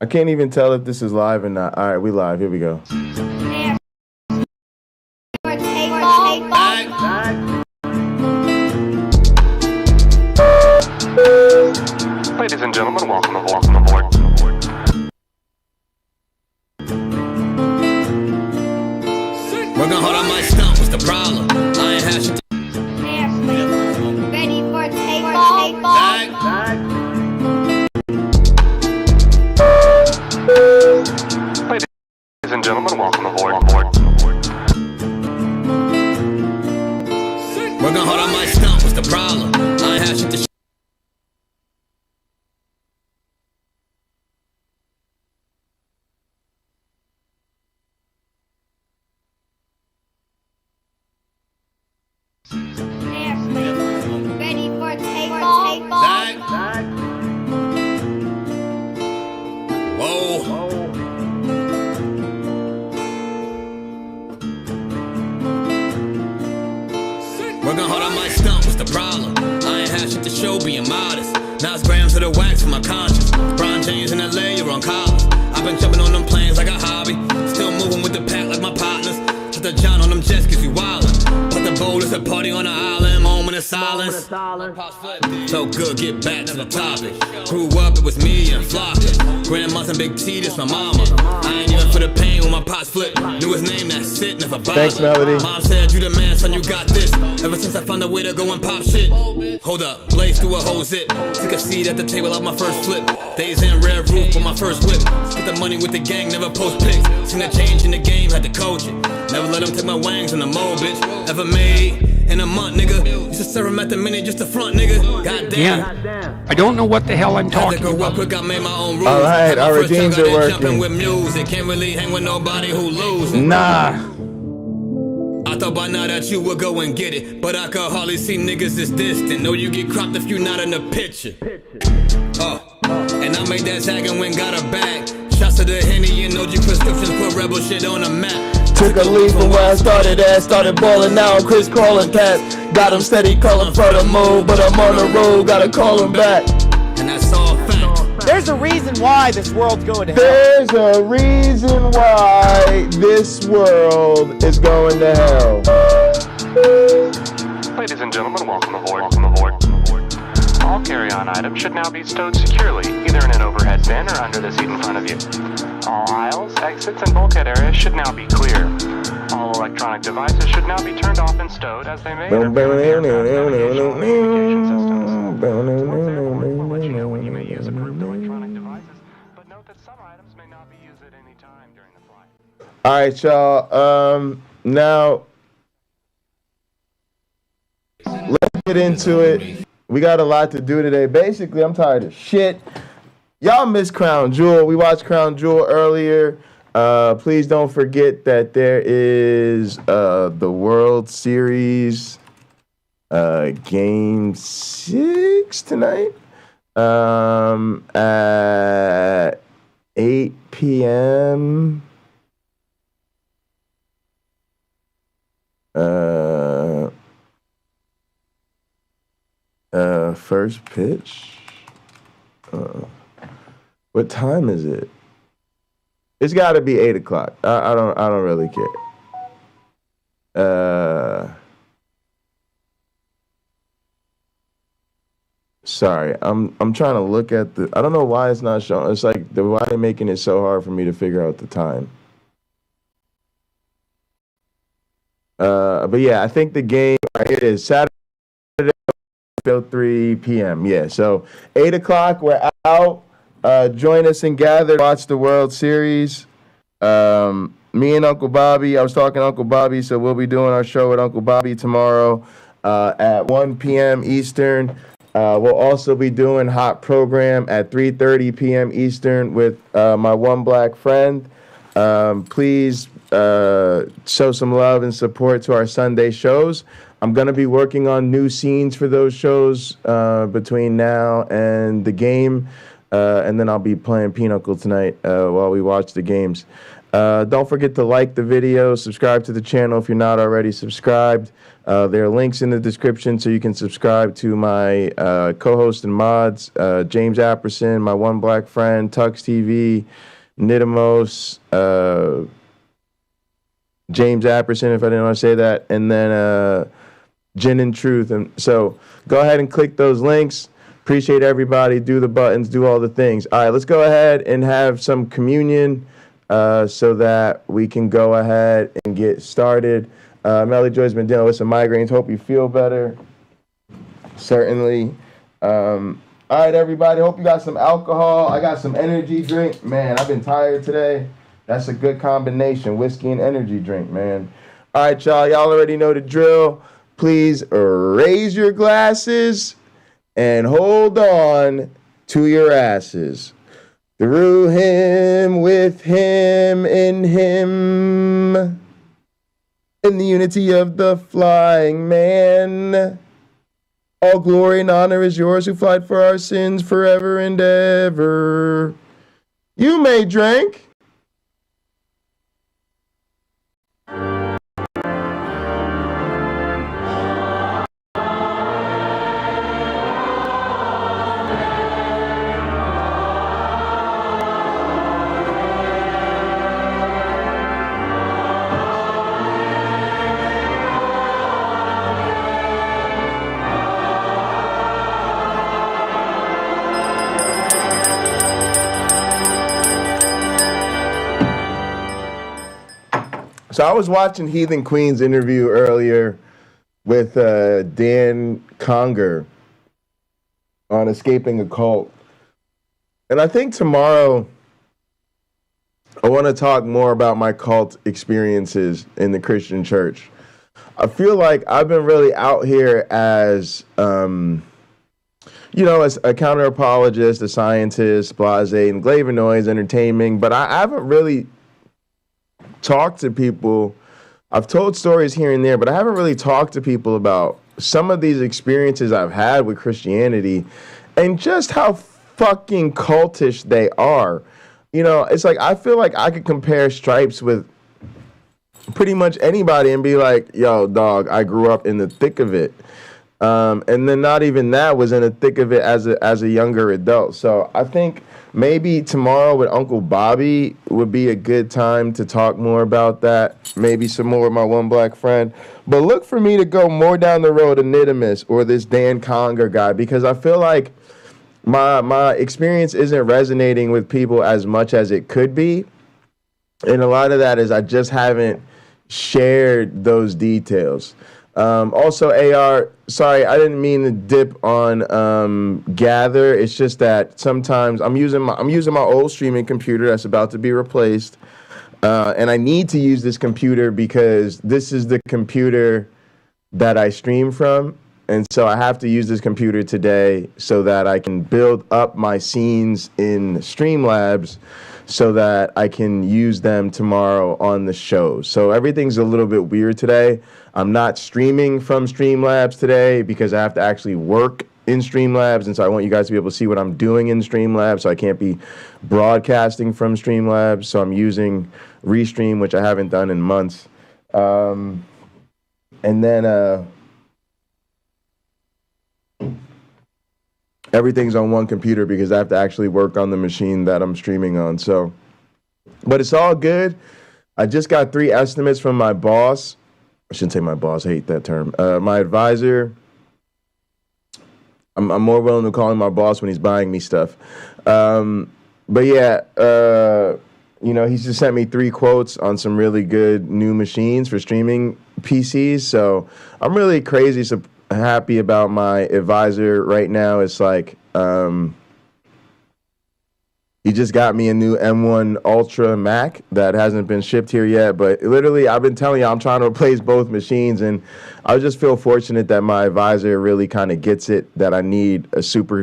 I can't even tell if this is live or not. All right, we live. Here we go. Ladies and gentlemen, welcome aboard. We're gonna hold on my stump, what's the problem? I ain't had shit to ready for takeoff. Ladies and gentlemen, welcome aboard. We're gonna hold on my stump, what's the problem? I ain't had shit to Ready for takeoff. Whoa. We're gonna hold on my stump, what's the problem? I ain't had shit to show, being modest. Now it's grams of the wax for my conscience. Bron James in LA, you're on college. I've been jumping on them planes like a hobby. Still moving with the pack like my partners. Put the John on them jets cause you wildin'. But the bowl is a party on the island, moment of silence. So good, get back to the topic. Grew up, it was me and Flocka. Grandma's and Big T, this my mama. I ain't even for the pain when my pots flip. Knew his name, that's it, never bothered. Thanks, Melody. Mom said, you the man, son, you got this. Ever since I found a way to go and pop shit. Hold up, blaze through a whole zip. Took a seat at the table of my first flip. Days in red roof for my first whip. Spent the money with the gang, never post pics. Seen a change in the game, had to coach it. Never let them take my wangs in the mold, bitch. Ever made in a month, nigga. Used to serve him at the minute just to front, nigga. Goddamn. I don't know what the hell I'm talking about. Quick, I made my own rules. All right, our redeems are working. With music. Can't really hang with nobody who loses. Nah. I thought by now that you would go and get it, but I could hardly see niggas this distant. Know you get cropped if you not in the picture. And I made that tag and went got a bag. Shots to the Henny and OG prescriptions, put rebel shit on the map. Took a leap from where I started at, started balling now, I'm Chris crawling cats. Got him steady calling for the move, but I'm on the road, gotta call him back. And that's all fact. There's a reason why this world's going to hell. There's a reason why this world is going to hell. Ladies and gentlemen, welcome aboard. All carry-on items should now be stowed securely, either in an overhead bin or under the seat in front of you. All aisles, exits, and bulkhead areas should now be clear. All electronic devices should now be turned off and stowed, as they may interfere with the aircraft navigational and communication systems. Unfortunately, you may use approved electronic devices, but note that some items may not be used at any time during the flight. All right, y'all. Now, let's get into it. We got a lot to do today. Basically, I'm tired of shit. Y'all missed Crown Jewel. We watched Crown Jewel earlier. Please don't forget that there is the World Series Game 6 tonight at 8 p.m. First pitch. What time is it? It's got to be 8 o'clock. I don't really care. Sorry, I'm trying to look at the. I don't know why it's not showing. It's like why they're making it so hard for me to figure out the time. But yeah, I think the game. Here it is, Saturday, 3 p.m. Yeah, so 8 o'clock. We're out. Join us and gather. Watch the World Series. Me and Uncle Bobby. I was talking to Uncle Bobby, so we'll be doing our show with Uncle Bobby tomorrow at 1 p.m. Eastern. We'll also be doing Hot Program at 3:30 p.m. Eastern with my OneBlack friend. Please show some love and support to our Sunday shows. I'm going to be working on new scenes for those shows between now and the game. And then I'll be playing Pinochle tonight while we watch the games. Don't forget to like the video, subscribe to the channel if you're not already subscribed. There are links in the description so you can subscribe to my co-host and mods, James Apperson, my one black friend, Tux TV, Nidamos, James Apperson, if I didn't want to say that, and then Gin and Truth. And so go ahead and click those links. Appreciate everybody. Do the buttons, do all the things. All right, let's go ahead and have some communion so that we can go ahead and get started. Melly Joy's been dealing with some migraines. Hope you feel better. Certainly. All right, everybody. Hope you got some alcohol. I got some energy drink. Man, I've been tired today. That's a good combination, whiskey and energy drink, man. All right, y'all. Y'all already know the drill. Please raise your glasses and hold on to your asses. Through him, with him, in him, in the unity of the flying man. All glory and honor is yours who fight for our sins forever and ever. You may drink. So I was watching Heathen Queen's interview earlier with Dan Conger on escaping a cult. And I think tomorrow I want to talk more about my cult experiences in the Christian church. I feel like I've been really out here as, as a counter-apologist, a scientist, blase, and Glavinoids, entertaining, but I haven't really talked to people. I've told stories here and there, but I haven't really talked to people about some of these experiences I've had with Christianity and just how fucking cultish they are. You know, it's like I feel like I could compare Stripes with pretty much anybody and be like, yo, dog, I grew up in the thick of it. And then not even that, was in the thick of it as a younger adult. So I think maybe tomorrow with Uncle Bobby would be a good time to talk more about that. Maybe some more with my one black friend. But look for me to go more down the road of Nidimus or this Dan Conger guy, because I feel like my experience isn't resonating with people as much as it could be. And a lot of that is I just haven't shared those details. Also, AR, sorry, I didn't mean to dip on Gather. It's just that sometimes I'm using my old streaming computer that's about to be replaced, and I need to use this computer because this is the computer that I stream from, and so I have to use this computer today so that I can build up my scenes in Streamlabs so that I can use them tomorrow on the show. So everything's a little bit weird today. I'm not streaming from Streamlabs today because I have to actually work in Streamlabs, and so I want you guys to be able to see what I'm doing in Streamlabs, so I can't be broadcasting from Streamlabs. So I'm using Restream, which I haven't done in months. And then everything's on one computer because I have to actually work on the machine that I'm streaming on. So, but it's all good. I just got 3 estimates from my boss. I shouldn't say my boss. I hate that term. My advisor. I'm more willing to call him my boss when he's buying me stuff. But yeah, he's just sent me 3 quotes on some really good new machines for streaming PCs. So I'm really crazy happy about my advisor right now. It's like he just got me a new M1 Ultra Mac that hasn't been shipped here yet, but literally I've been telling you I'm trying to replace both machines, and I just feel fortunate that my advisor really kind of gets it, that I need a super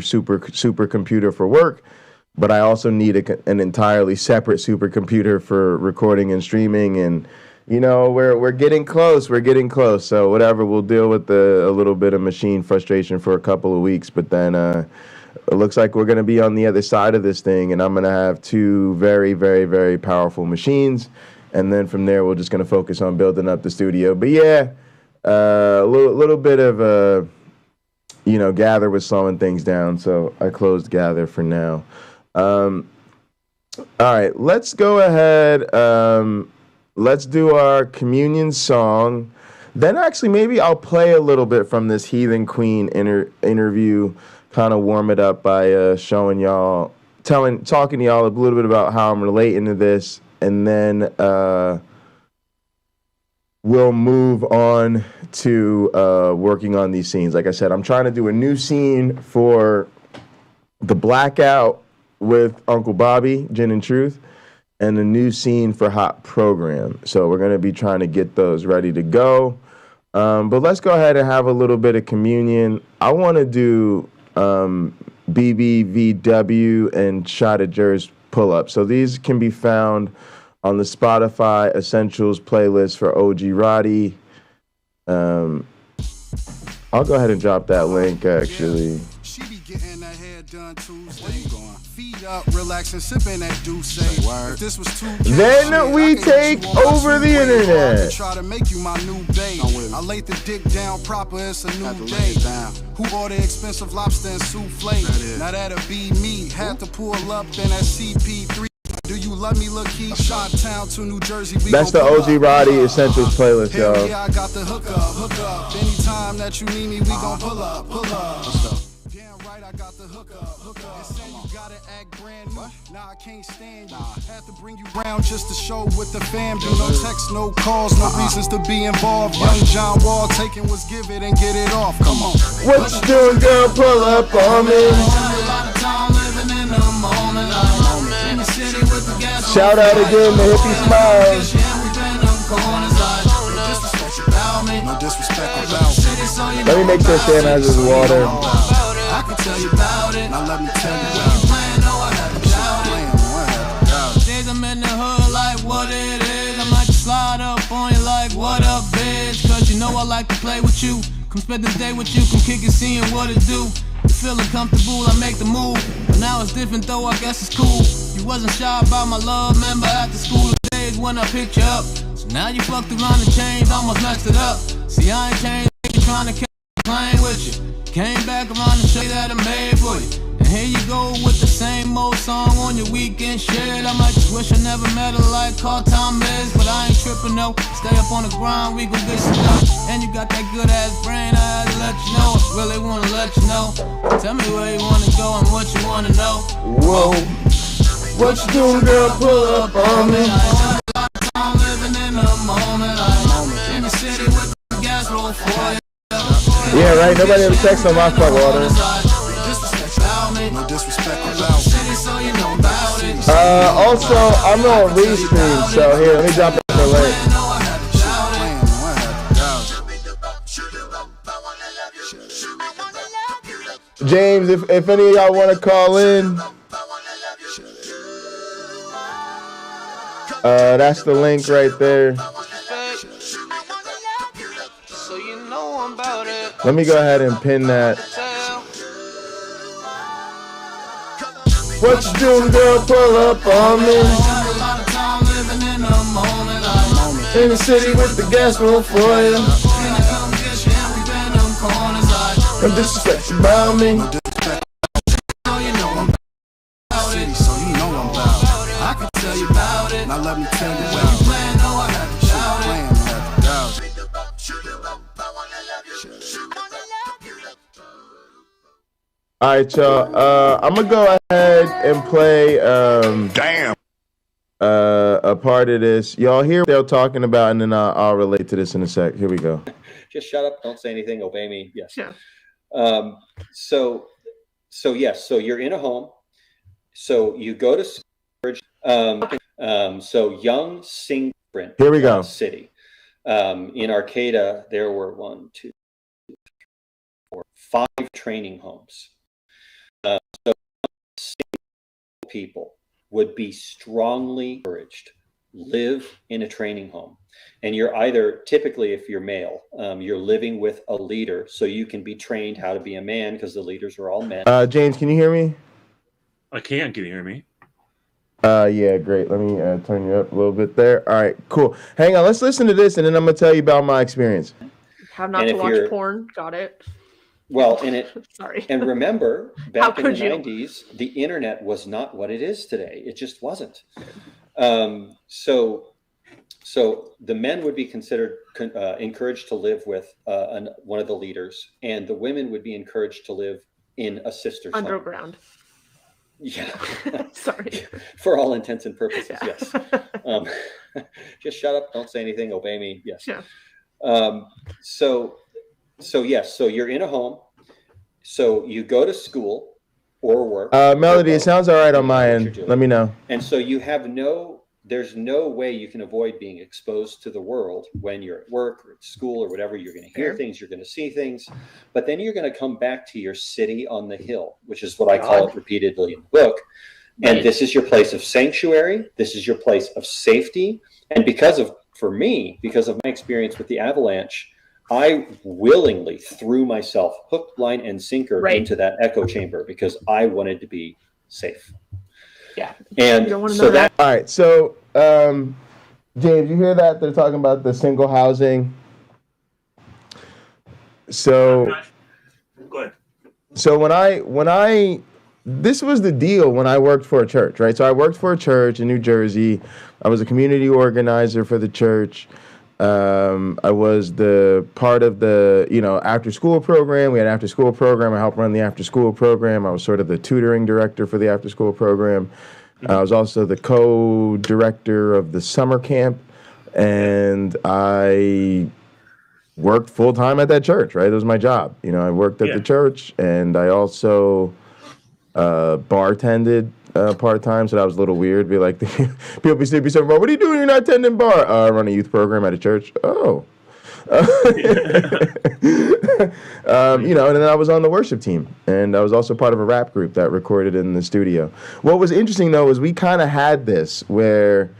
computer for work, but I also need an entirely separate supercomputer for recording and streaming. And we're getting close. So whatever, we'll deal with a little bit of machine frustration for a couple of weeks, but then it looks like we're going to be on the other side of this thing, and I'm going to have 2 very, very, very powerful machines, and then from there we're just going to focus on building up the studio. But yeah, little bit of Gather was slowing things down, so I closed Gather for now. All right, let's go ahead. Let's do our communion song. Then actually, maybe I'll play a little bit from this Heathen Queen interview, kind of warm it up by showing y'all, talking to y'all a little bit about how I'm relating to this, and then we'll move on to working on these scenes. Like I said, I'm trying to do a new scene for the Blackout with Uncle Bobby, Gin and Truth, and a new scene for Hot Program. So we're going to be trying to get those ready to go. But let's go ahead and have a little bit of communion. I want to do BBVW and Shot at Jers pull-up. So these can be found on the Spotify Essentials playlist for OG Roddy. I'll go ahead and drop that link, actually. She be getting her hair done Tuesday. Feet up, relaxing, sipping that Douce. If this was too then we take over the internet. Try to make you my new babe. I laid the dick down proper, it's a new day. Who order expensive lobster and souffle? Now that'll be me. Had to pull up in that CP3. Do you love me, look, he shot town to New Jersey. That's the OG Roddy Essentials playlist, y'all. Yeah, I got the hook up. Anytime that you need me, we gon' pull up. Damn right, I got the hook up. And say you gotta act brand new. Nah, I can't stand you. Had to bring you round just to show what the fam do. No text, no calls, no reasons to be involved. Young John Wall taking what's give it and get it off. Come on. What you doing, girl? Pull up on me. Shout out again to Hippie Smiles. No disrespect about me. Let me make sure Sam has his water. I can tell you about it. Now let me tell you about it. Days I'm in the hood like what it is. I might just slide up on you like what up, bitch. Cause you know I like to play with you. Come spend the day with you, come kick it, seeing what it do. You feeling comfortable, I make the move. But now it's different though, I guess it's cool. You wasn't shy about my love, remember after school days when I picked you up. So now you fucked around and changed, almost messed it up. See, I ain't changed, trying to catch playing with you. Came back around to show you that I made for you. And here you go with the same old song on your weekend shit. I might just wish I never met her like Call Tom is. But I ain't tripping, no. Stay up on the grind, we gon' get some stuff. And you got that good ass brain, I had to let you know. Really wanna let you know. Tell me where you wanna go and what you wanna know. Whoa. What you doing, girl? Pull up on me. I'm living in the moment. In the city with the gas roll for you. Yeah, right. Nobody ever texts on my fuck water. No disrespect about me. Also, I'm on Restream, so here, let me drop the link. James, if any of y'all want to call in, that's the link right there. Let me go ahead and pin that. What you doing, girl? Pull up on me. In the city with the gas roll for you. No disrespect about me. So you know I'm about it. I can tell you about it. Now let me tell you about it. All right, y'all. I'm gonna go ahead and play a part of this. Y'all hear what they're talking about, and then I'll relate to this in a sec. Here we go. Just shut up. Don't say anything. Obey me. Yes. Yeah. So yes. So you're in a home. So you go to storage. So young single Here we go. City. In Arcata, there were 1, 2, 3, 4, 5 training homes. So single people would be strongly encouraged live in a training home. And you're either, typically if you're male, you're living with a leader so you can be trained how to be a man because the leaders are all men. James, can you hear me? I can. Can you hear me? Yeah, great. Let me turn you up a little bit there. All right, cool. Hang on. Let's listen to this, and then I'm going to tell you about my experience. How not And to if watch you're- porn. Got it. Well, and it Sorry. and remember, back in the could you? 90s, the internet was not what it is today. It just wasn't. So the men would be considered encouraged to live with one of the leaders, and the women would be encouraged to live in a sister's home. Underground. Yeah. Sorry. For all intents and purposes, Yeah. yes. Just shut up, don't say anything, obey me. Yes. Yeah. So yes, so you're in a home. So you go to school or work. Melody, it sounds all right on my end. Let me know. And so you have there's no way you can avoid being exposed to the world when you're at work or at school or whatever. You're going to hear things, you're going to see things, but then you're going to come back to your city on the hill, which is what I call it repeatedly in the book. And this is your place of sanctuary. This is your place of safety. And for me, because of my experience with the avalanche, I willingly threw myself hook, line, and sinker into that echo chamber because I wanted to be safe. Yeah. And so that. All right. So, James, you hear that? They're talking about the single housing. So, Good. So this was the deal when I worked for a church, right? So I worked for a church in New Jersey. I was a community organizer for the church. I was the part of the, after school program. We had an after school program. I helped run the after school program. I was sort of the tutoring director for the after school program. I was also the co-director of the summer camp, and I worked full time at that church, right? It was my job. I worked at the church, and I also bartended part time, so that was a little weird. Be like, people be saying, "What are you doing? You're not tending bar." I run a youth program at a church. Oh, and then I was on the worship team, and I was also part of a rap group that recorded in the studio. What was interesting though is we kind of had this where,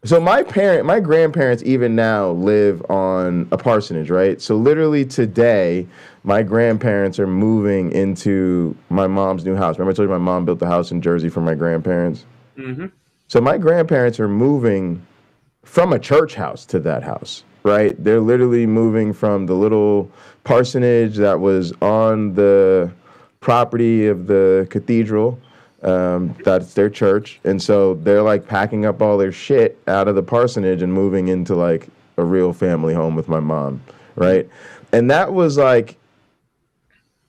so my grandparents even now live on a parsonage, right? So literally today, my grandparents are moving into my mom's new house. Remember I told you my mom built the house in Jersey for my grandparents? Mm-hmm. So my grandparents are moving from a church house to that house, right? They're literally moving from the little parsonage that was on the property of the cathedral. That's their church. And so they're like packing up all their shit out of the parsonage and moving into like a real family home with my mom, right? And that was like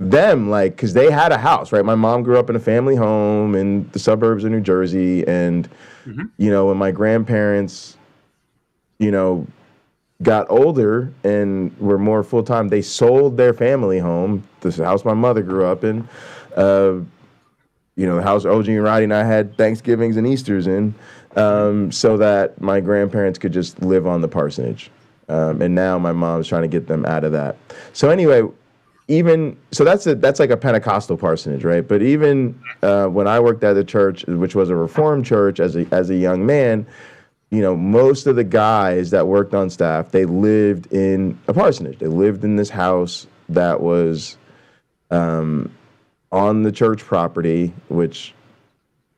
them, like, because they had a house, right? My mom grew up in a family home in the suburbs of New Jersey. And, when my grandparents, got older and were more full-time, they sold their family home, this house my mother grew up in, the house OG and Roddy and I had Thanksgivings and Easters in, so that my grandparents could just live on the parsonage. And now my mom's trying to get them out of that. So anyway, that's like a Pentecostal parsonage, right? But even when I worked at the church, which was a Reformed church as a young man, most of the guys that worked on staff, they lived in a parsonage. They lived in this house that was on the church property, which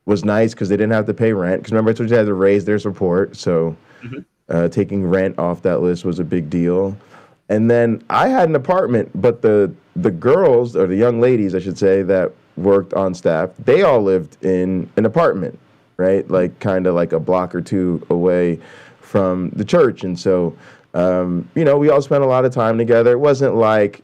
was nice because they didn't have to pay rent. Because remember, I told you they had to raise their support, so taking rent off that list was a big deal. And then I had an apartment, but the girls, or the young ladies, I should say, that worked on staff, they all lived in an apartment, right? Like kind of like a block or two away from the church. And so, we all spent a lot of time together. It wasn't like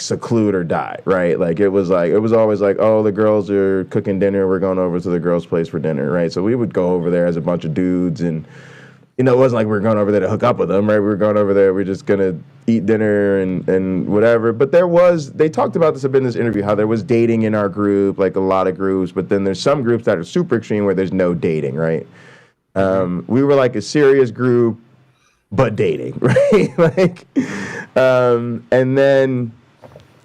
seclude or die, right? Like it was always like, oh, the girls are cooking dinner, we're going over to the girls' place for dinner, right? So we would go over there as a bunch of dudes, and it wasn't like we were going over there to hook up with them, right? We were going over there, we're just gonna eat dinner and whatever. But they talked about this a bit in this interview, how there was dating in our group, like a lot of groups, but then there's some groups that are super extreme where there's no dating, right? We were like a serious group, but dating, right? And then,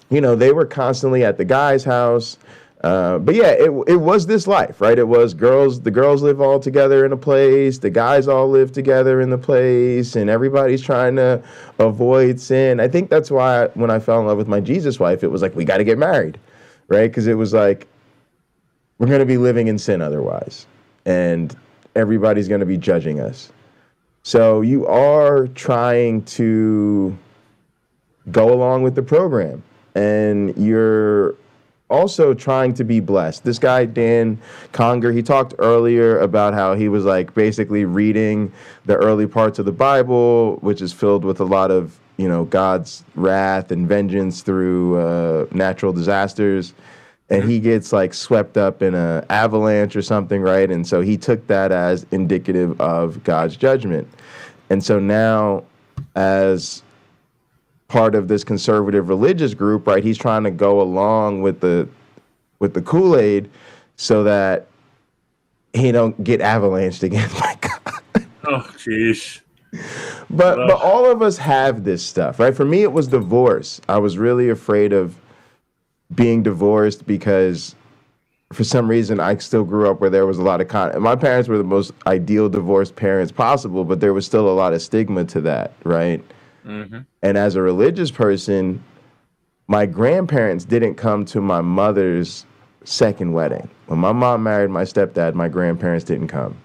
they were constantly at the guy's house. But yeah, it was this life, right? It was the girls live all together in a place, the guys all live together in the place, and everybody's trying to avoid sin. I think that's why when I fell in love with my Jesus wife, it was like, we got to get married, right? Because it was like, we're going to be living in sin otherwise, and everybody's going to be judging us. So you are trying to go along with the program, and you're also trying to be blessed. This guy, Dan Conger, he talked earlier about how he was like basically reading the early parts of the Bible, which is filled with a lot of, you know, God's wrath and vengeance through natural disasters. And he gets like swept up in an avalanche or something, right? And so he took that as indicative of God's judgment. And so now, as part of this conservative religious group, right, he's trying to go along with the Kool-Aid so that he don't get avalanched again. My God. Oh, jeez. But all of us have this stuff, right? For me, it was divorce. I was really afraid of being divorced because for some reason I still grew up where there was a lot of my parents were the most ideal divorced parents possible, but there was still a lot of stigma to that, right? Mm-hmm. And as a religious person, my grandparents didn't come to my mother's second wedding. When my mom married my stepdad, my grandparents didn't come.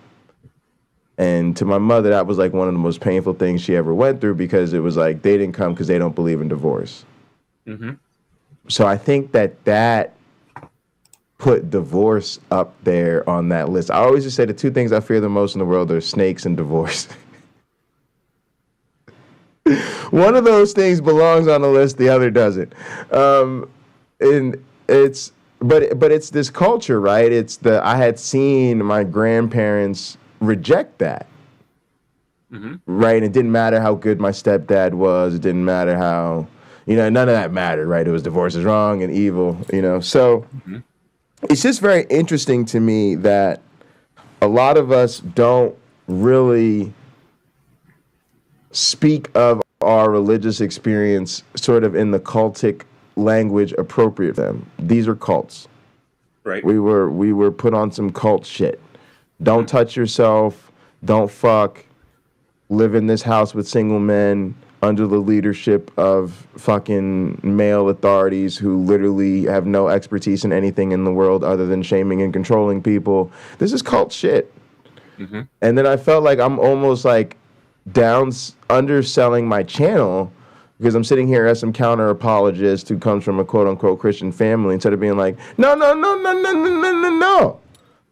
And to my mother, that was like one of the most painful things she ever went through, because it was like they didn't come because they don't believe in divorce. Mm-hmm. So I think that put divorce up there on that list. I always just say the two things I fear the most in the world are snakes and divorce. One of those things belongs on the list, the other doesn't. And it's this culture, right? I had seen my grandparents reject that. Mm-hmm. Right? It didn't matter how good my stepdad was. It didn't matter how, none of that mattered, right? It was divorce is wrong and evil, So mm-hmm. It's just very interesting to me that a lot of us don't really speak of our religious experience sort of in the cultic language appropriate for them. These are cults. Right. We were put on some cult shit. Don't touch yourself. Don't fuck. Live in this house with single men under the leadership of fucking male authorities who literally have no expertise in anything in the world other than shaming and controlling people. This is cult shit. Mm-hmm. And then I felt like I'm almost like underselling my channel because I'm sitting here as some counter-apologist who comes from a quote-unquote Christian family, instead of being like, no.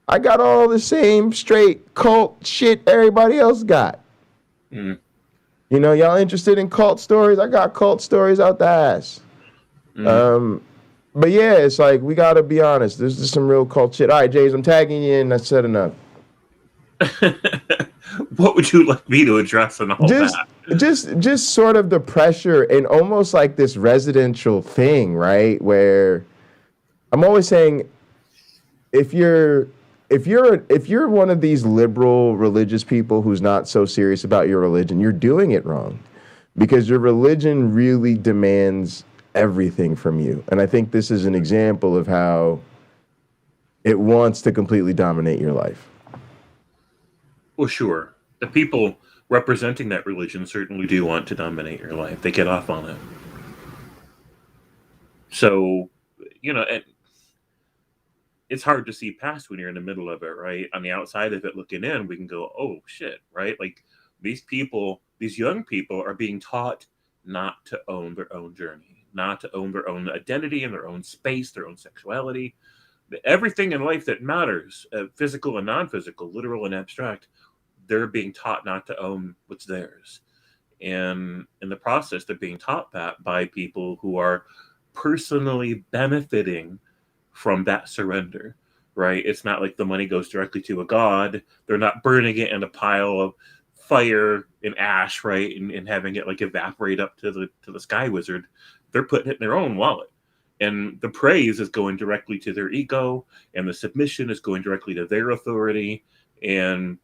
I got all the same straight cult shit everybody else got. Mm. Y'all interested in cult stories? I got cult stories out the ass. Mm. But yeah, it's like, we got to be honest. There's just some real cult shit. All right, James, I'm tagging you in. That's said enough. What would you like me to address in all that? Just sort of the pressure and almost like this residential thing, right? Where I'm always saying, if you're one of these liberal religious people who's not so serious about your religion, you're doing it wrong, because your religion really demands everything from you. And I think this is an example of how it wants to completely dominate your life. Well, sure. The people representing that religion certainly do want to dominate your life. They get off on it. So, it's hard to see past when you're in the middle of it, right? On the outside of it looking in, we can go, oh, shit, right? Like, these young people are being taught not to own their own journey, not to own their own identity and their own space, their own sexuality. Everything in life that matters, physical and non-physical, literal and abstract, they're being taught not to own what's theirs. And in the process, they're being taught that by people who are personally benefiting from that surrender, right? It's not like the money goes directly to a god. They're not burning it in a pile of fire and ash, right? And having it like evaporate up to the sky wizard. They're putting it in their own wallet. And the praise is going directly to their ego, and the submission is going directly to their authority. And,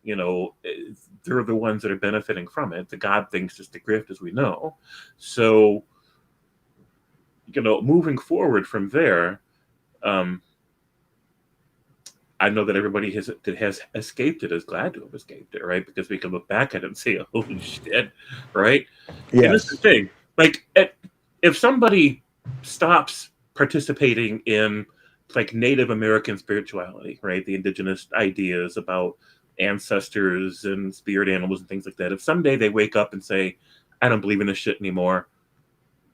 they're the ones that are benefiting from it. The God thing's just a grift, as we know. So, moving forward from there, I know that everybody that has escaped it is glad to have escaped it, right? Because we can look back at it and say, holy shit, right? Yes. And this is the thing. Like, if somebody stops participating in like Native American spirituality, right? The indigenous ideas about ancestors and spirit animals and things like that, if someday they wake up and say, I don't believe in this shit anymore,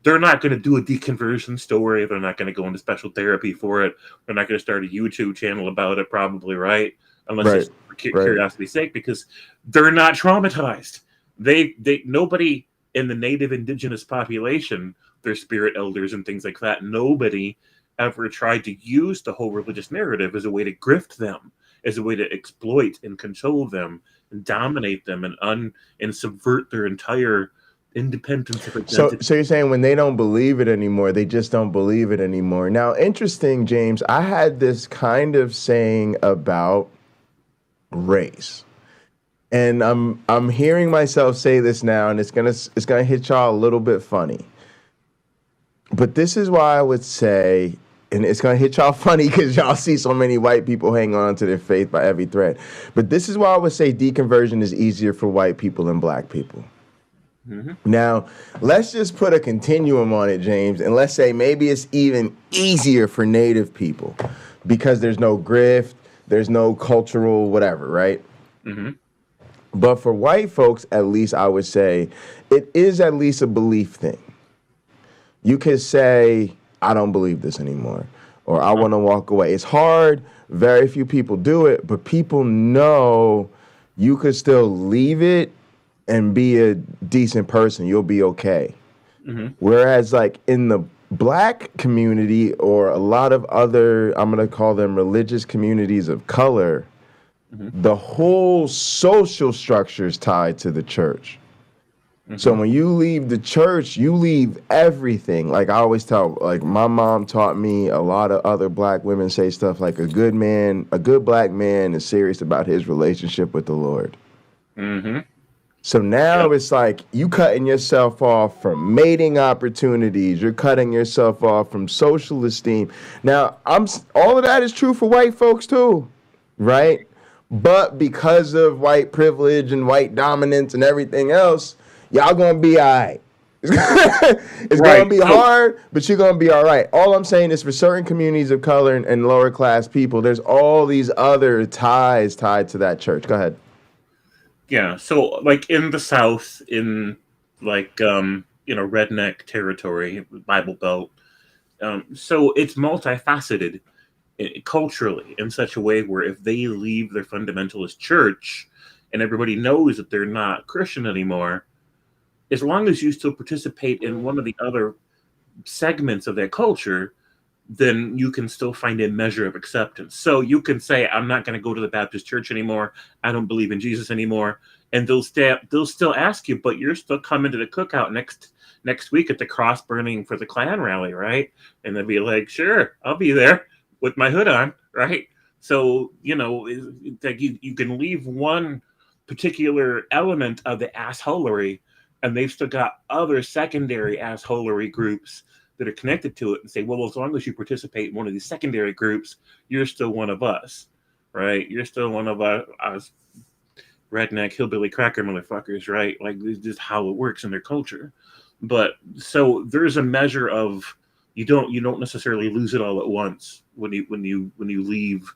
they're not going to do a deconversion story. They're not going to go into special therapy for it. They're not going to start a YouTube channel about it, probably, right? Unless it's for curiosity's sake, because they're not traumatized. Nobody in the native indigenous population, their spirit elders and things like that, nobody ever tried to use the whole religious narrative as a way to grift them, as a way to exploit and control them and dominate them and subvert their entire independence of identity. So you're saying when they don't believe it anymore, they just don't believe it anymore. Now, interesting, James, I had this kind of saying about race. And I'm hearing myself say this now, and it's gonna hit y'all a little bit funny. But this is why I would say, and it's going to hit y'all funny because y'all see so many white people hang on to their faith by every thread. But this is why I would say deconversion is easier for white people than black people. Mm-hmm. Now, let's just put a continuum on it, James, and let's say maybe it's even easier for native people because there's no grift, there's no cultural whatever, right? Mm-hmm. But for white folks, at least I would say, it is at least a belief thing. You could say, I don't believe this anymore, or I want to walk away. It's hard. Very few people do it, but people know you could still leave it and be a decent person. You'll be okay. Mm-hmm. Whereas like in the black community or a lot of other, I'm going to call them religious communities of color, mm-hmm. the whole social structure is tied to the church. Mm-hmm. So when you leave the church, you leave everything. Like I always tell, like my mom taught me, a lot of other black women say stuff like a good black man is serious about his relationship with the Lord. Mm-hmm. So now it's like you cutting yourself off from mating opportunities. You're cutting yourself off from social esteem. Now, all of that is true for white folks too, right? But because of white privilege and white dominance and everything else, y'all gonna be all right. It's right. Gonna be hard, but you're gonna be all right. All I'm saying is for certain communities of color and lower class people, there's all these other ties tied to that church. Go ahead. Yeah, so like in the South, in like redneck territory, Bible Belt, so it's multifaceted culturally in such a way where if they leave their fundamentalist church and everybody knows that they're not Christian anymore, as long as you still participate in one of the other segments of that culture, then you can still find a measure of acceptance. So you can say, I'm not going to go to the Baptist church anymore. I don't believe in Jesus anymore. And they'll still ask you, but you're still coming to the cookout next week at the cross burning for the Klan rally, right? And they'll be like, sure, I'll be there with my hood on, right? So, it's like you can leave one particular element of the assholery, and they've still got other secondary assholery groups that are connected to it and say, well, as long as you participate in one of these secondary groups, you're still one of us, right? You're still one of us redneck hillbilly cracker motherfuckers, right? Like this is how it works in their culture. But so there's a measure of you don't necessarily lose it all at once when you leave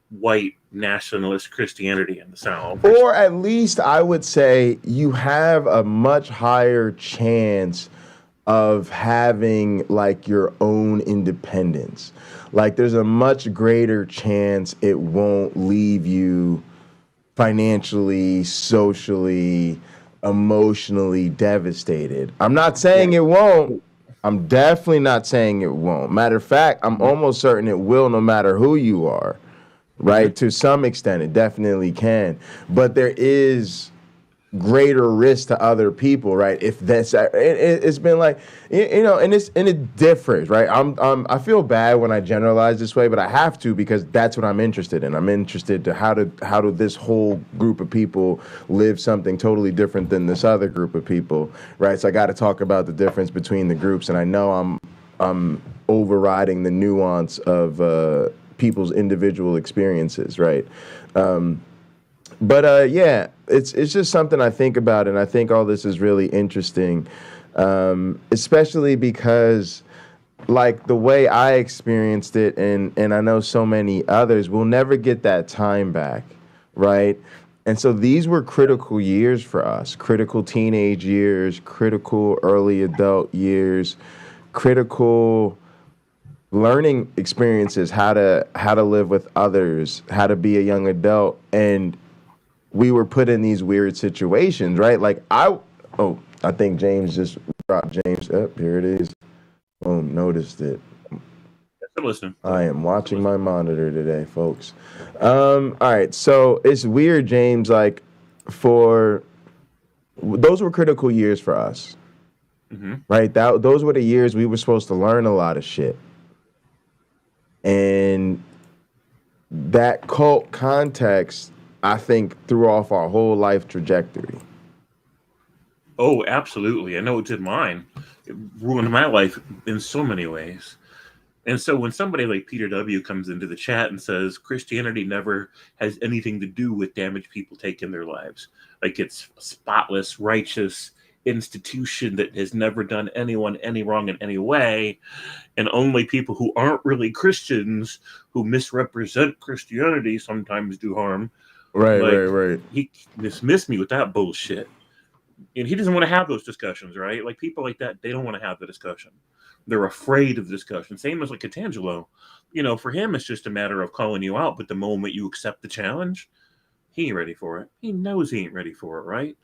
white nationalist Christianity in the South. Or at least I would say you have a much higher chance of having like your own independence. Like there's a much greater chance it won't leave you financially, socially, emotionally devastated. I'm not saying it won't. I'm definitely not saying it won't. Matter of fact, I'm almost certain it will no matter who you are, right? To some extent, it definitely can. But there is greater risk to other people, right? If that's it's been like and it differs, right? I feel bad when I generalize this way, but I have to because that's what I'm interested in. I'm interested to how do this whole group of people live something totally different than this other group of people, right? So I got to talk about the difference between the groups, and I know I'm overriding the nuance of people's individual experiences, right? But yeah, it's just something I think about, and I think all this is really interesting, especially because, like, the way I experienced it, and I know so many others, we'll never get that time back, right? And so these were critical years for us, critical teenage years, critical early adult years, critical learning experiences, how to live with others, how to be a young adult. And we were put in these weird situations, right? Like I think James just dropped James. Here it is. Boom, noticed it. I'm listening. I am watching my monitor today, folks. All right, so it's weird, James, like those were critical years for us, right? Those were the years we were supposed to learn a lot of shit. And that cult context, I think, threw off our whole life trajectory. Oh, absolutely. I know it did mine. It ruined my life in so many ways. And so when somebody like Peter W. comes into the chat and says Christianity never has anything to do with damaged people taking their lives, like it's a spotless, righteous institution that has never done anyone any wrong in any way, and only people who aren't really Christians who misrepresent Christianity sometimes do harm. Right. He dismissed me with that bullshit. And he doesn't want to have those discussions, right? Like people like that, they don't want to have the discussion. They're afraid of the discussion. Same as like Catangelo. For him, it's just a matter of calling you out. But the moment you accept the challenge, he ain't ready for it. He knows he ain't ready for it, right?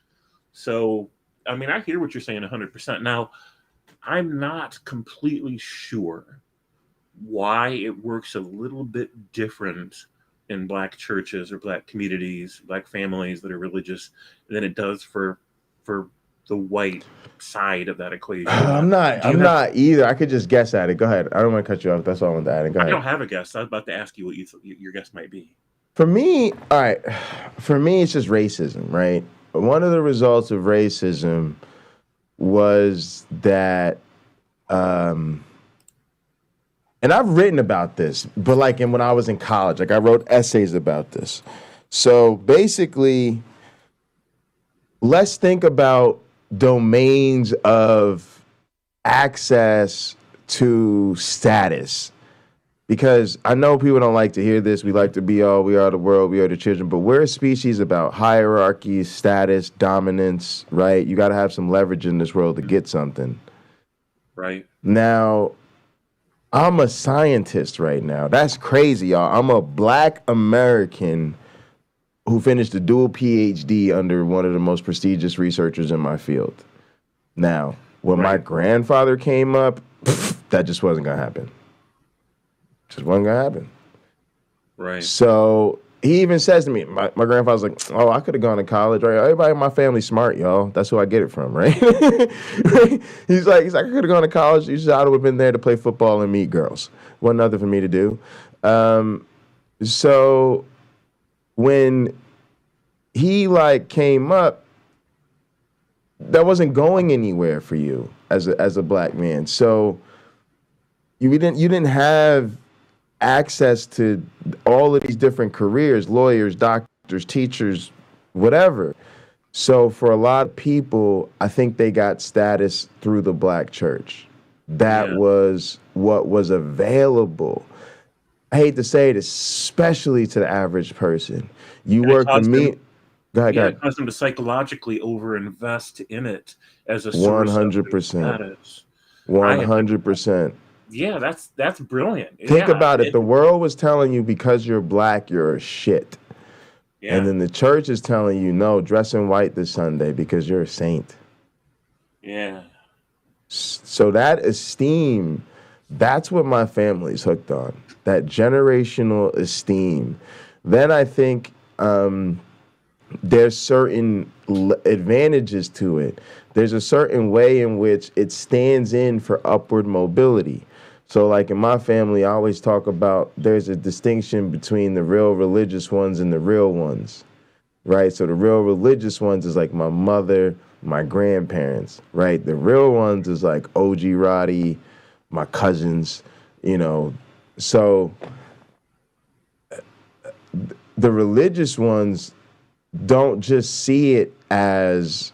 So, I mean, I hear what you're saying 100%. Now, I'm not completely sure why it works a little bit different in Black churches or Black communities, Black families that are religious than it does for the white side of that equation. I'm not either. I could just guess at it. Go ahead. I don't want to cut you off. That's all I wanted to add. Go ahead. I don't have a guess. I was about to ask you what your guess might be. For me, all right. For me, it's just racism, right? One of the results of racism was that, and I've written about this, but like when I was in college, like I wrote essays about this. So basically, let's think about domains of access to status. Because I know people don't like to hear this. We like to be all, we are the world, we are the children. But we're a species about hierarchy, status, dominance, right? You got to have some leverage in this world to get something. Right. Now, I'm a scientist right now. That's crazy, y'all. I'm a Black American who finished a dual PhD under one of the most prestigious researchers in my field. Now, when my grandfather came up, that just wasn't going to happen. Just wasn't going to happen. Right. So he even says to me, my grandfather's like, oh, I could have gone to college, right? Everybody in my family's smart, y'all. That's who I get it from, right? He's like, I could have gone to college. I would have been there to play football and meet girls. Wasn't nothing for me to do. So when he came up, that wasn't going anywhere for you as a Black man. So you didn't have access to all of these different careers, lawyers, doctors, teachers, whatever. So for a lot of people, I think they got status through the Black church. That was what was available. I hate to say it, especially to the average person. You work for me. Go ahead. It caused them to psychologically overinvest in it as a source 100%. status. 100%. Yeah, that's brilliant. Think about it. The world was telling you because you're Black, you're a shit. Yeah. And then the church is telling you, no, dress in white this Sunday because you're a saint. Yeah. So that esteem, that's what my family's hooked on. That generational esteem. Then I think there's certain advantages to it. There's a certain way in which it stands in for upward mobility. So like in my family, I always talk about there's a distinction between the real religious ones and the real ones, right? So the real religious ones is like my mother, my grandparents, right? The real ones is like OG Roddy, my cousins, So the religious ones don't just see it as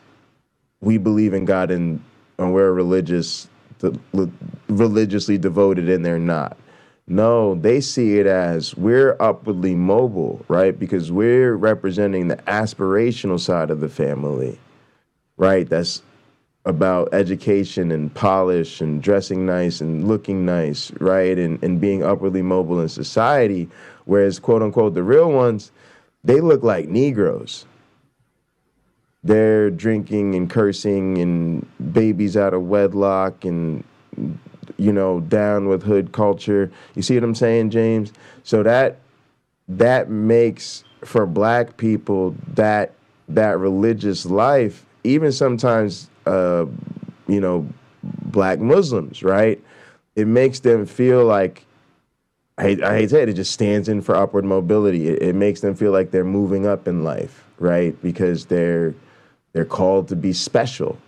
we believe in God and we're religiously devoted and they're not. No, they see it as we're upwardly mobile, right? Because we're representing the aspirational side of the family, right? That's about education and polish and dressing nice and looking nice, right? And being upwardly mobile in society. Whereas, quote unquote, the real ones, they look like Negroes. They're drinking and cursing and babies out of wedlock and, you know, down with hood culture. You see what I'm saying, James? So that makes for black people that religious life, even sometimes, you know, black Muslims, right? It makes them feel like, I hate to say it, it just stands in for upward mobility. It makes them feel like they're moving up in life, right? Because they're called to be special,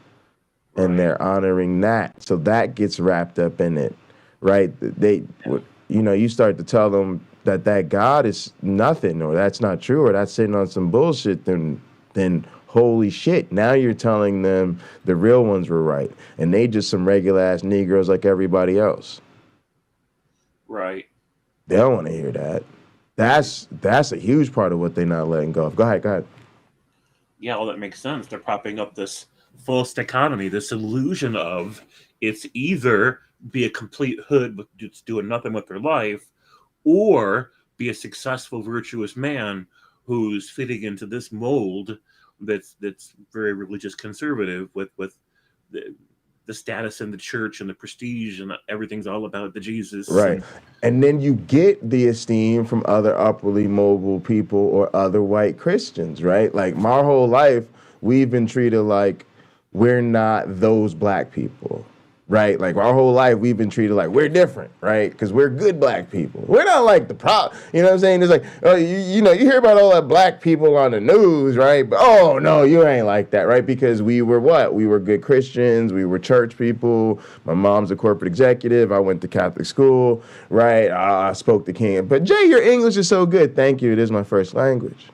and they're honoring that. So that gets wrapped up in it, right? They, you know, you start to tell them that God is nothing, or that's not true, or that's sitting on some bullshit, then holy shit, now you're telling them the real ones were right, and they just some regular ass Negroes like everybody else. Right. They don't want to hear that. That's a huge part of what they're not letting go of. Go ahead. Yeah, well, that makes sense. They're propping up this false dichotomy, this illusion of it's either be a complete hood just doing nothing with their life, or be a successful, virtuous man who's fitting into this mold that's very religious conservative with the status in the church and the prestige and everything's all about the Jesus. Right. And then you get the esteem from other upwardly mobile people or other white Christians, right? Like my whole life, we've been treated like we're not those black people, right? Like our whole life, we've been treated like we're different, right? Because we're good black people. We're not like the problem. You know what I'm saying? It's like, oh, you know, you hear about all that black people on the news, right? But oh, no, you ain't like that, right? Because we were what? We were good Christians. We were church people. My mom's a corporate executive. I went to Catholic school, right? I spoke the king. But Jay, your English is so good. Thank you. It is my first language.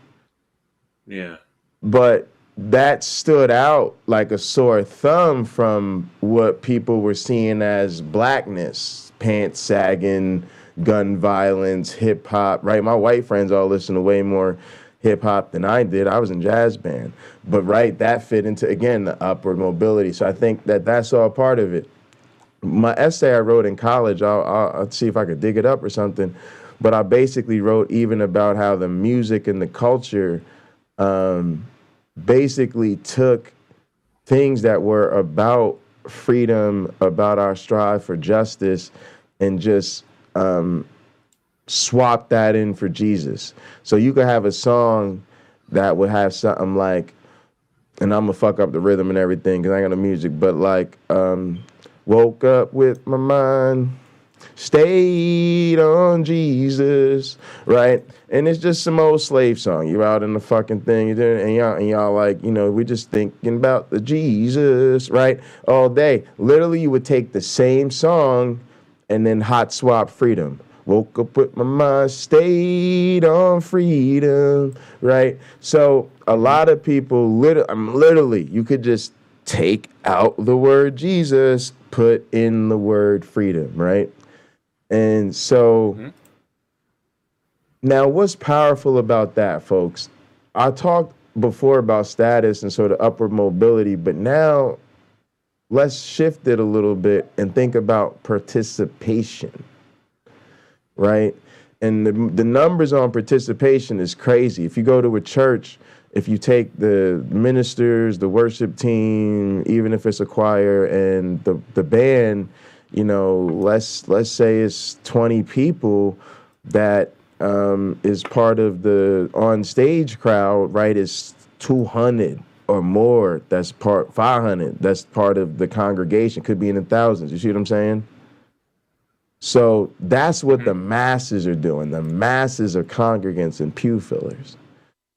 Yeah. But that stood out like a sore thumb from what people were seeing as blackness, pants sagging, gun violence, hip hop, right? My white friends all listen to way more hip hop than I did. I was in jazz band, but right, that fit into, again, the upward mobility. So I think that's all part of it. My essay I wrote in college, I'll see if I could dig it up or something, but I basically wrote even about how the music and the culture, basically took things that were about freedom, about our strive for justice, and just swapped that in for Jesus. So you could have a song that would have something like, and I'm gonna fuck up the rhythm and everything because I ain't got no music, but like, woke up with my mind stayed on Jesus, right? And it's just some old slave song. You're out in the fucking thing, and y'all like, you know, we're just thinking about the Jesus, right? All day. Literally, you would take the same song and then hot swap freedom. Woke up with my mind stayed on freedom, right? So a lot of people, literally, you could just take out the word Jesus, put in the word freedom, right? And so now what's powerful about that, folks? I talked before about status and sort of upward mobility, but now let's shift it a little bit and think about participation, right? And the numbers on participation is crazy. If you go to a church, if you take the ministers, the worship team, even if it's a choir, and the band, you know, let's say it's 20 people that is part of the on stage crowd, right? It's 200 or more. That's 500. That's part of the congregation. Could be in the thousands. You see what I'm saying? So that's what the masses are doing. The masses are congregants and pew fillers.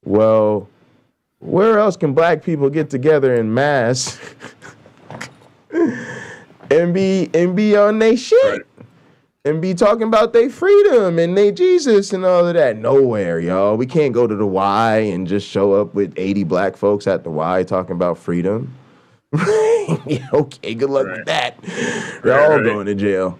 Well, where else can black people get together in mass and be on they shit and be talking about their freedom and they Jesus and all of that? Nowhere, y'all. We can't go to the Y and just show up with 80 black folks at the Y talking about freedom. Okay, good luck with that. They're all going to jail.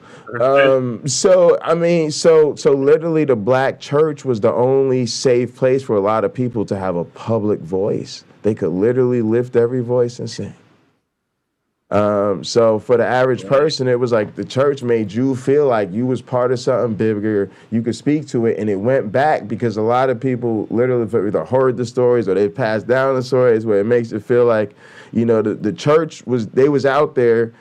So I mean, so literally, the black church was the only safe place for a lot of people to have a public voice. They could literally lift every voice and sing. So for the average person, it was like the church made you feel like you was part of something bigger. You could speak to it, and it went back because a lot of people literally either heard the stories or they passed down the stories, where it makes it feel like, you know, the church was out there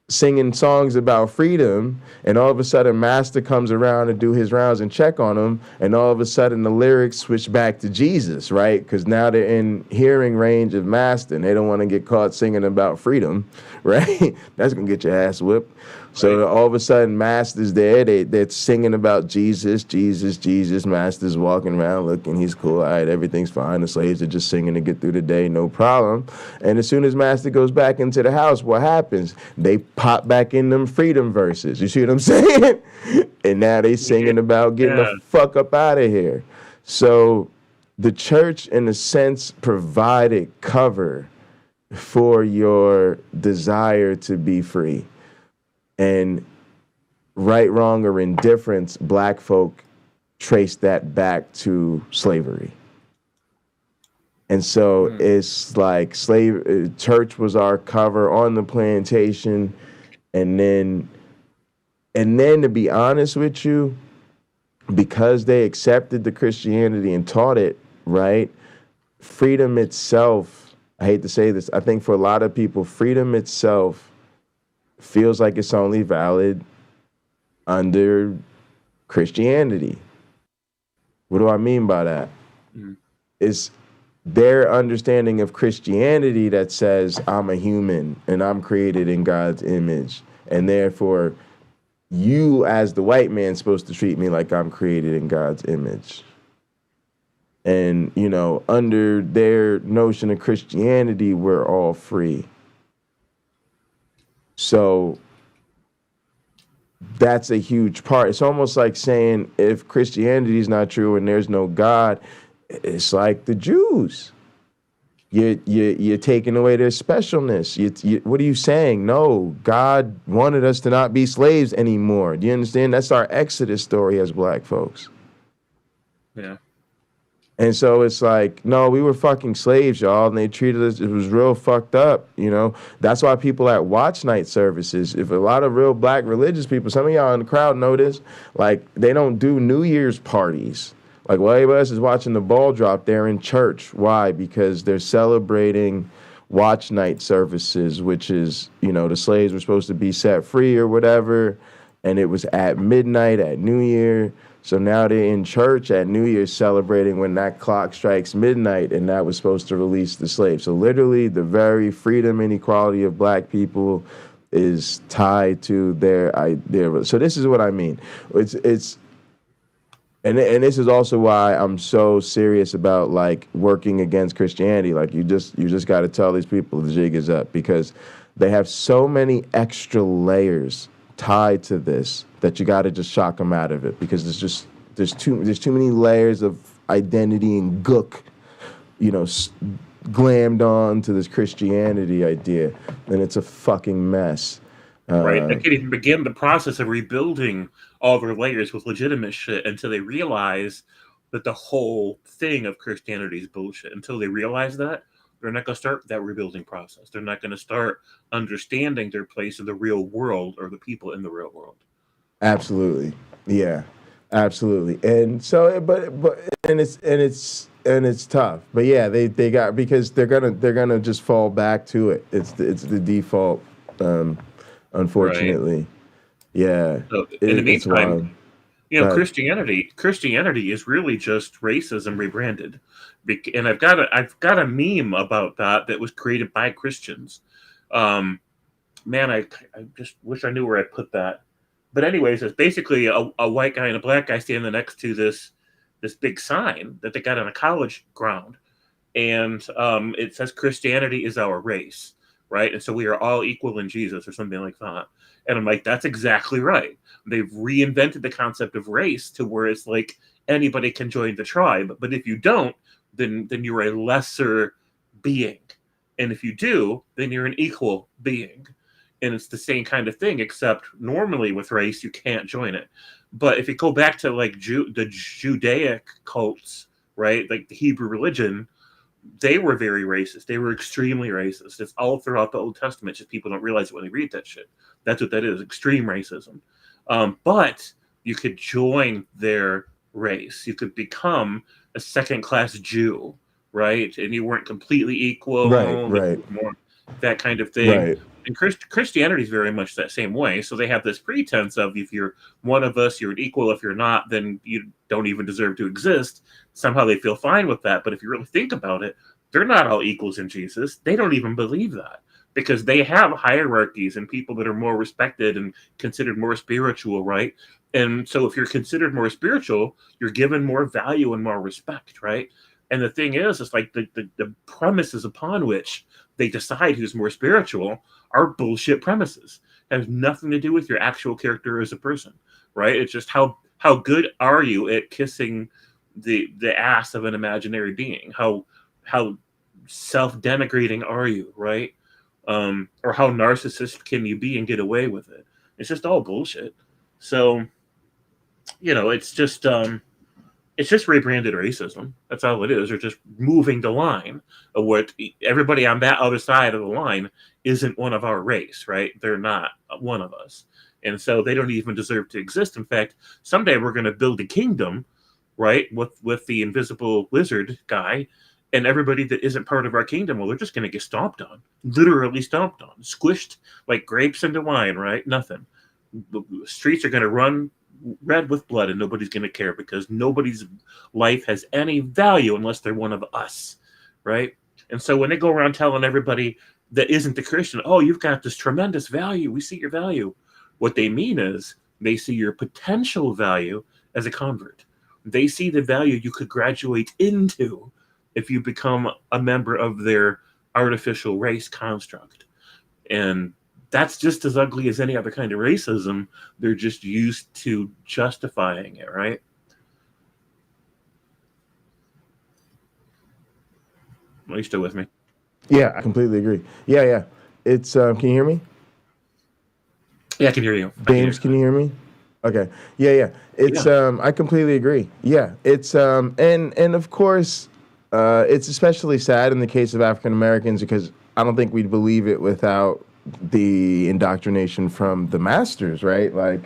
singing songs about freedom, and all of a sudden Master comes around to do his rounds and check on them, and all of a sudden the lyrics switch back to Jesus, right? Because now they're in hearing range of Master, and they don't want to get caught singing about freedom, right? That's gonna get your ass whipped. So all of a sudden Master's there, they're singing about Jesus, Jesus, Jesus. Master's walking around looking, he's cool, all right, everything's fine. The slaves are just singing to get through the day, no problem. And as soon as Master goes back into the house, what happens? They pop back in them freedom verses. You see what I'm saying? And now they singing about getting the fuck up out of here. So the church, in a sense, provided cover for your desire to be free. And right, wrong, or indifference, black folk trace that back to slavery. And so it's like church was our cover on the plantation. And then to be honest with you, because they accepted the Christianity and taught it, right? Freedom itself, I hate to say this, I think for a lot of people, freedom itself feels like it's only valid under Christianity. What do I mean by that? It's their understanding of Christianity that says I'm a human and I'm created in God's image, and therefore you as the white man supposed to treat me like I'm created in God's image. And, you know, under their notion of Christianity, we're all free. So that's a huge part. It's almost like saying if Christianity is not true and there's no God, it's like the Jews. You're taking away their specialness. What are you saying? No, God wanted us to not be slaves anymore. Do you understand? That's our Exodus story as black folks. Yeah. And so it's like, no, we were fucking slaves, y'all, and they treated us, it was real fucked up, you know? That's why people at watch night services, if a lot of real black religious people, some of y'all in the crowd know this, like, they don't do New Year's parties. Like, while everybody else is watching the ball drop, they're in church. Why? Because they're celebrating watch night services, which is, you know, the slaves were supposed to be set free or whatever, and it was at midnight at New Year. So now they're in church at New Year's celebrating when that clock strikes midnight, and that was supposed to release the slaves. So literally the very freedom and equality of black people is tied to their idea. So this is what I mean. And this is also why I'm so serious about like working against Christianity. Like you just got to tell these people the jig is up, because they have so many extra layers tied to this that you got to just shock them out of it, because there's too many layers of identity and gook, you know, glammed on to this Christianity idea, and it's a fucking mess. Right, they can't even begin the process of rebuilding all their layers with legitimate shit until they realize that the whole thing of Christianity is bullshit. Until they realize that, they're not going to start that rebuilding process. They're not going to start understanding their place in the real world or the people in the real world. Absolutely, yeah, absolutely. And so, but it's tough. But yeah, they got, because they're gonna just fall back to it. It's the default. Unfortunately, right. Yeah. So in the meantime, you know, Christianity is really just racism rebranded. And I've got a meme about that was created by Christians. Man, I just wish I knew where I put that. But anyways, it's basically a white guy and a black guy standing next to this big sign that they got on a college ground, and it says Christianity is our race. Right. And so we are all equal in Jesus or something like that. And I'm like, that's exactly right. They've reinvented the concept of race to where it's like anybody can join the tribe. But if you don't, then you're a lesser being. And if you do, then you're an equal being. And it's the same kind of thing, except normally with race, you can't join it. But if you go back to like the Judaic cults, right, like the Hebrew religion, they were very racist. They were extremely racist. It's all throughout the Old Testament. Just people don't realize it when they read that shit. That's what that is, extreme racism. But you could join their race. You could become a second-class Jew, right? And you weren't completely equal. Right. More, that kind of thing. Right. And Christianity is very much that same way. So they have this pretense of if you're one of us, you're an equal. If you're not, then you don't even deserve to exist. Somehow they feel fine with that. But if you really think about it, they're not all equals in Jesus. They don't even believe that because they have hierarchies and people that are more respected and considered more spiritual, right? And so if you're considered more spiritual, you're given more value and more respect, right? And the thing is, it's like the premises upon which they decide who's more spiritual are bullshit premises. It has nothing to do with your actual character as a person, right? It's just how good are you at kissing the ass of an imaginary being? How self-denigrating are you, right? Or how narcissistic can you be and get away with it? It's just all bullshit. So, it's just rebranded racism. That's all it is. They're just moving the line of what everybody on that other side of the line isn't one of our race, right? They're not one of us. And so they don't even deserve to exist. In fact, someday we're going to build a kingdom, right, with the invisible lizard guy, and everybody that isn't part of our kingdom, well, they're just going to get stomped on, literally stomped on, squished like grapes into wine, right? Nothing. The streets are going to run red with blood, and nobody's going to care because nobody's life has any value unless they're one of us, right? And so when they go around telling everybody that isn't the Christian, oh, you've got this tremendous value, we see your value, what they mean is they see your potential value as a convert. They see the value you could graduate into if you become a member of their artificial race construct. And that's just as ugly as any other kind of racism. They're just used to justifying it, right? Are you still with me? Yeah, I completely agree. Yeah. It's can you hear me? Yeah, I can hear you. James, can you hear me? Okay. Yeah. It's I completely agree. Yeah. It's and of course it's especially sad in the case of African Americans because I don't think we'd believe it without the indoctrination from the masters, right? Like,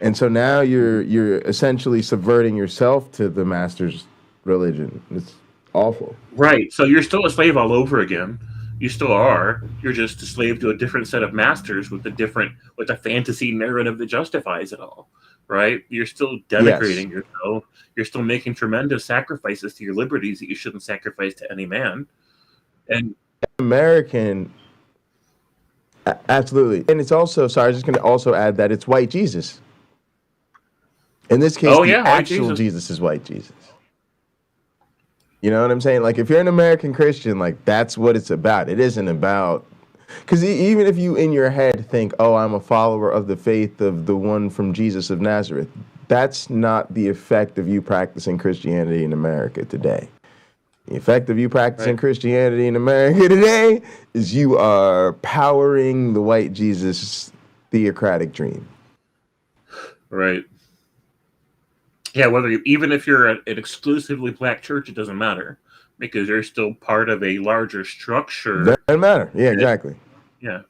and so now you're essentially subverting yourself to the masters' religion. It's awful. Right. So you're still a slave all over again. You still are. You're just a slave to a different set of masters with a fantasy narrative that justifies it all. Right? You're still denigrating yourself. You're still making tremendous sacrifices to your liberties that you shouldn't sacrifice to any man. And American, absolutely. And it's also, sorry, I was just going to also add that it's white Jesus. In this case, the actual Jesus is white Jesus. You know what I'm saying? Like, if you're an American Christian, like, that's what it's about. It isn't about, because even if you in your head think, oh, I'm a follower of the faith of the one from Jesus of Nazareth, that's not the effect of you practicing Christianity in America today. The effect of you practicing Christianity in America today is you are powering the white Jesus theocratic dream. Right. Yeah, even if you're an exclusively black church, it doesn't matter because you're still part of a larger structure. Doesn't matter. Yeah, exactly. Yeah.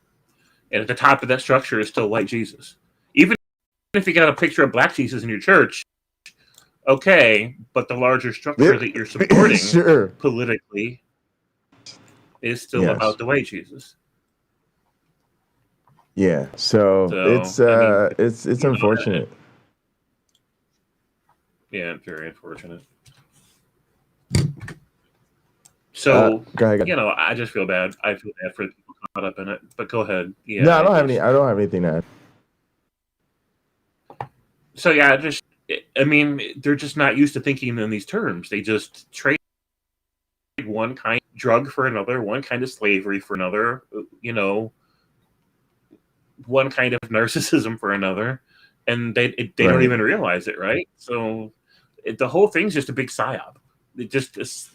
And at the top of that structure is still white Jesus. Even if you got a picture of black Jesus in your church, okay, but the larger structure that you're supporting politically is still about the white Jesus. Yeah. So it's unfortunate. Yeah, very unfortunate. So, I just feel bad. I feel bad for the people caught up in it. But go ahead. Yeah. No, I don't have anything to add. So yeah, they're just not used to thinking in these terms. They just trade one kind of drug for another, one kind of slavery for another, one kind of narcissism for another, and they don't even realize it, right? So the whole thing's just a big psyop. It just is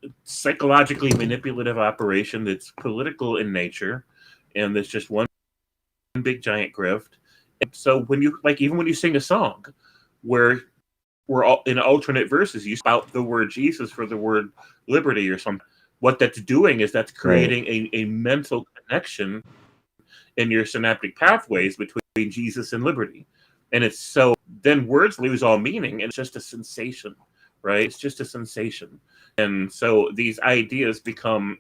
a psychologically manipulative operation that's political in nature, and it's just one big giant grift. And so when you even when you sing a song where we're all in alternate verses, you spout the word Jesus for the word liberty or something. What that's doing is that's creating a mental connection in your synaptic pathways between Jesus and liberty. And it's so then words lose all meaning and it's just a sensation, right? It's just a sensation. And so these ideas become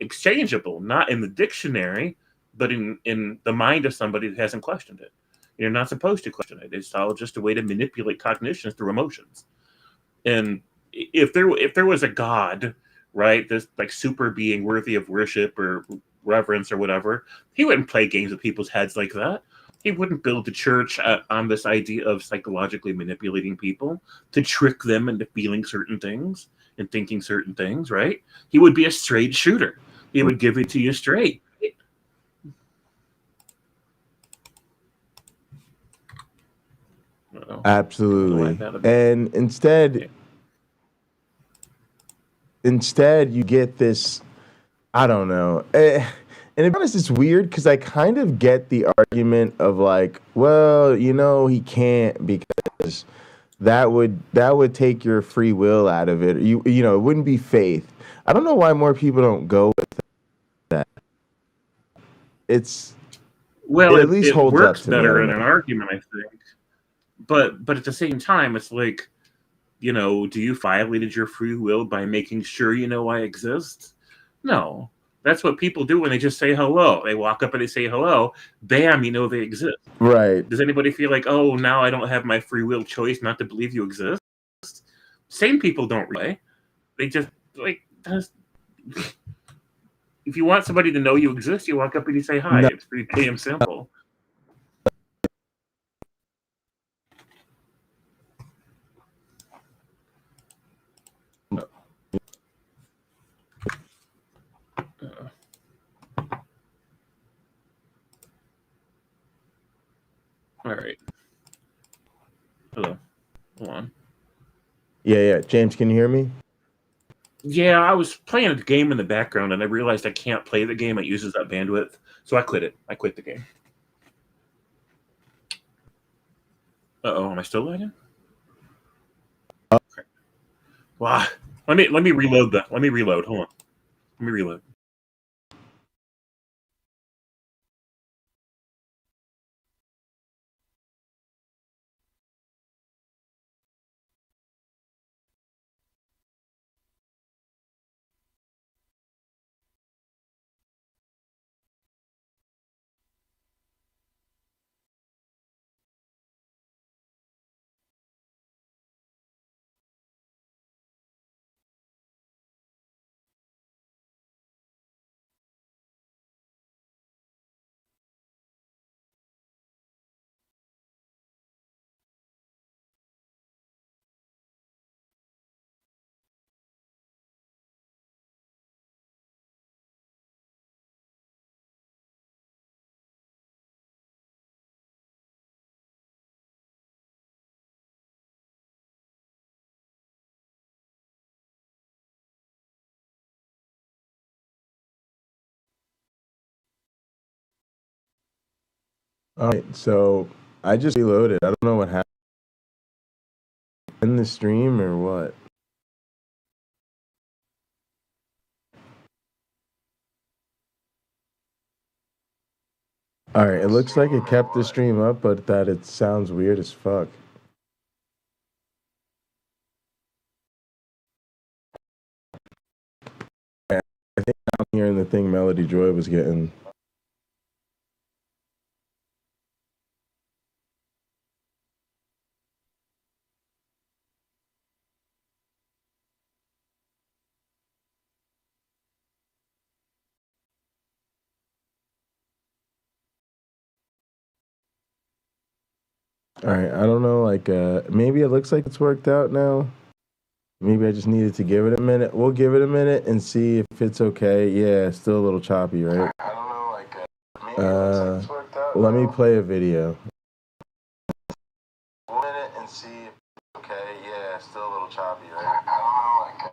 exchangeable, not in the dictionary, but in the mind of somebody that hasn't questioned it. You're not supposed to question it. It's all just a way to manipulate cognition through emotions. And if there was a God, right, this like super being worthy of worship or reverence or whatever, he wouldn't play games with people's heads like that. He wouldn't build the church on this idea of psychologically manipulating people to trick them into feeling certain things and thinking certain things, right? He would be a straight shooter. He would give it to you straight. Absolutely. And instead you get this, I don't know. And to be honest, it's weird because I kind of get the argument of like, well, he can't because that would take your free will out of it. It wouldn't be faith. I don't know why more people don't go with that. It at least holds works up to better me. in an argument, I think. But at the same time, it's like, do you violated your free will by making sure I exist? No. That's what people do when they just say hello. They walk up and they say hello. Bam, they exist. Right. Does anybody feel like, oh, now I don't have my free will choice not to believe you exist? Same people don't relay. They just, if you want somebody to know you exist, you walk up and you say hi. No. It's pretty damn simple. All right. Hello. Hold on. Yeah. James, can you hear me? Yeah, I was playing a game in the background and I realized I can't play the game. It uses that bandwidth. So I quit it. I quit the game. Uh-oh, am I still lagging? Okay. Wow. Let me reload that. Let me reload. Hold on. Let me reload. All right, so I just reloaded. I don't know what happened in the stream or what. All right, it looks like it kept the stream up, but that it sounds weird as fuck. I think I'm hearing the thing Melody Joy was getting. All right, I don't know, maybe it looks like it's worked out now. Maybe I just needed to give it a minute. We'll give it a minute and see if it's okay. Yeah, it's still a little choppy, right? I don't know, maybe it looks like it's worked out. Let me play a video. 1 minute and see if it's okay. Yeah, it's still a little choppy, right? I don't know,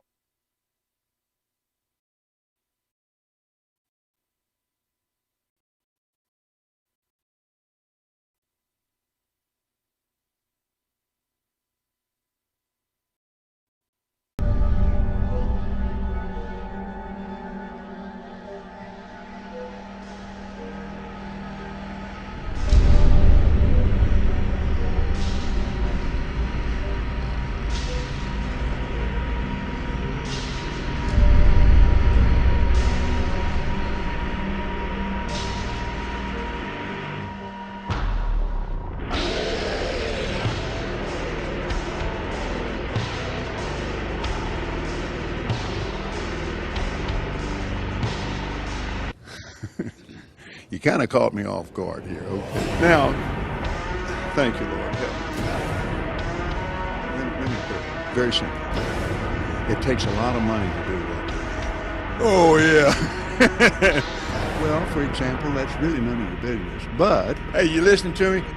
You kind of caught me off guard here. Okay. Now, thank you, Lord. Help me. Let me put it very simple. It takes a lot of money to do that. Oh, yeah. Well, for example, that's really none of your business. But, hey, you listening to me?